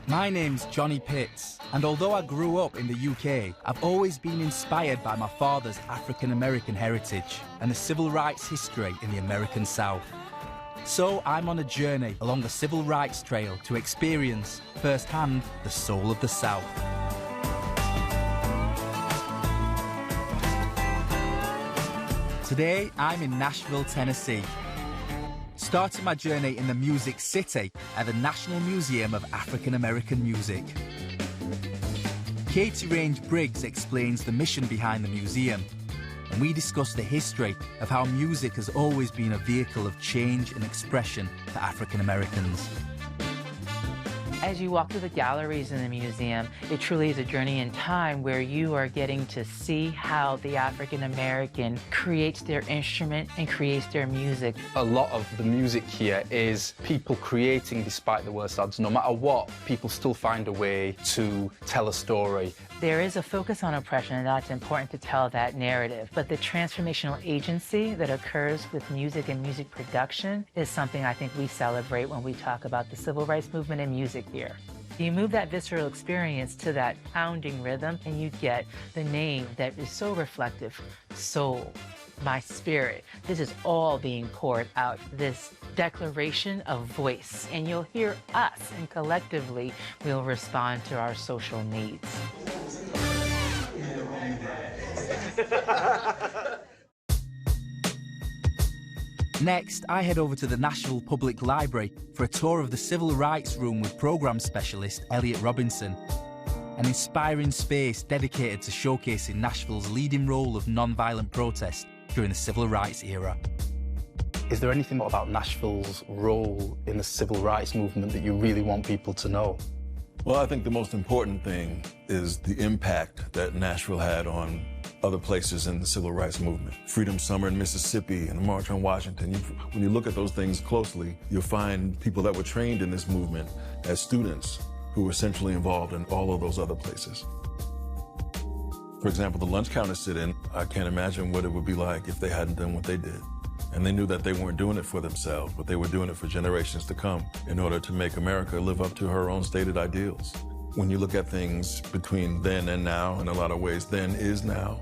My name's Johny Pitts, and although I grew up in the UK, I've always been inspired by my father's African-American heritage and the civil rights history in the American South. So I'm on a journey along the civil rights trail to experience firsthand the soul of the South. Today, I'm in Nashville, Tennessee, starting my journey in the Music City at the National Museum of African American Music. Katie Range Briggs explains the mission behind the museum, and we discuss the history of how music has always been a vehicle of change and expression for African Americans. As you walk through the galleries in the museum, it truly is a journey in time where you are getting to see how the African American creates their instrument and creates their music. A lot of the music here is people creating despite the worst odds. No matter what, people still find a way to tell a story. There is a focus on oppression, and that's important to tell that narrative. But the transformational agency that occurs with music and music production is something I think we celebrate when we talk about the civil rights movement and music here. You move that visceral experience to that pounding rhythm, and you get the name that is so reflective, soul, my spirit. This is all being poured out, this declaration of voice. And you'll hear us, and collectively, we'll respond to our social needs. Next, I head over to the Nashville Public Library for a tour of the Civil Rights Room with Programme Specialist Elliot Robinson, an inspiring space dedicated to showcasing Nashville's leading role of non-violent protest during the Civil Rights era. Is there anything about Nashville's role in the civil rights movement that you really want people to know? Well, I think the most important thing is the impact that Nashville had on other places in the civil rights movement. Freedom Summer in Mississippi and the March on Washington. When you look at those things closely, you'll find people that were trained in this movement as students who were centrally involved in all of those other places. For example, the lunch counter sit-in, I can't imagine what it would be like if they hadn't done what they did. And they knew that they weren't doing it for themselves, but they were doing it for generations to come in order to make America live up to her own stated ideals. When you look at things between then and now, in a lot of ways, then is now.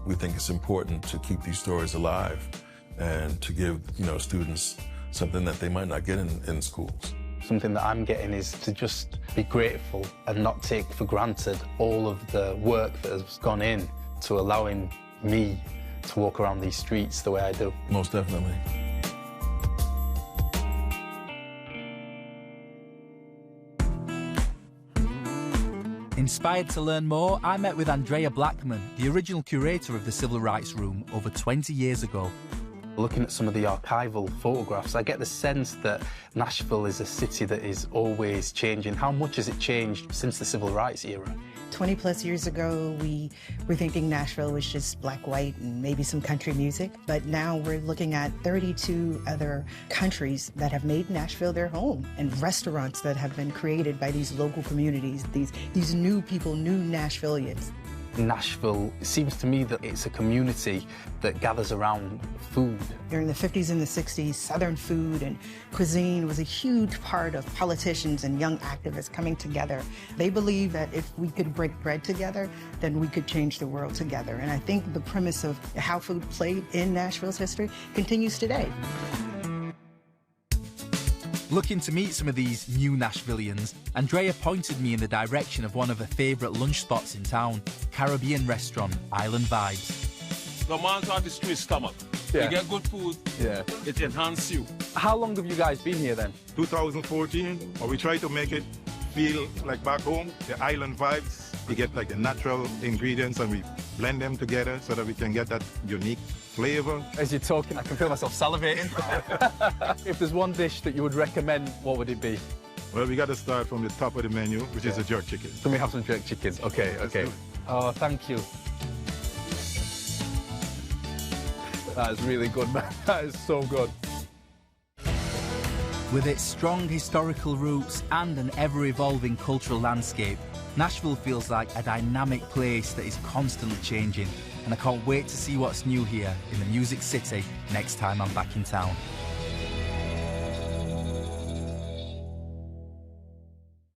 We think it's important to keep these stories alive and to give, students something that they might not get in schools. Something that I'm getting is to just be grateful and not take for granted all of the work that has gone in to allowing me to walk around these streets the way I do. Most definitely. Inspired to learn more, I met with Andrea Blackman, the original curator of the Civil Rights Room, over 20 years ago. Looking at some of the archival photographs, I get the sense that Nashville is a city that is always changing. How much has it changed since the civil rights era? 20 plus years ago, we were thinking Nashville was just black, white, and maybe some country music. But now we're looking at 32 other countries that have made Nashville their home, and restaurants that have been created by these local communities, these new people, new Nashvillians. Nashville, it seems to me that it's a community that gathers around food. During the 50s and the 60s, Southern food and cuisine was a huge part of politicians and young activists coming together. They believed that if we could break bread together, then we could change the world together. And I think the premise of how food played in Nashville's history continues today. Looking to meet some of these new Nashvillians, Andrea pointed me in the direction of one of her favourite lunch spots in town, Caribbean restaurant Island Vibes. The man's on the street stomach. Yeah. You get good food, it enhances you. How long have you guys been here then? 2014, or we try to make it feel like back home, the island vibes. We get like the natural ingredients and we blend them together so that we can get that unique flavor. As you're talking, I can feel myself salivating. If there's one dish that you would recommend, what would it be? Well, we got to start from the top of the menu, which is the jerk chicken. Can we have some jerk chickens? Okay, okay. Oh, thank you. That is really good, man. That is so good. With its strong historical roots and an ever-evolving cultural landscape, Nashville feels like a dynamic place that is constantly changing, and I can't wait to see what's new here in the Music City next time I'm back in town.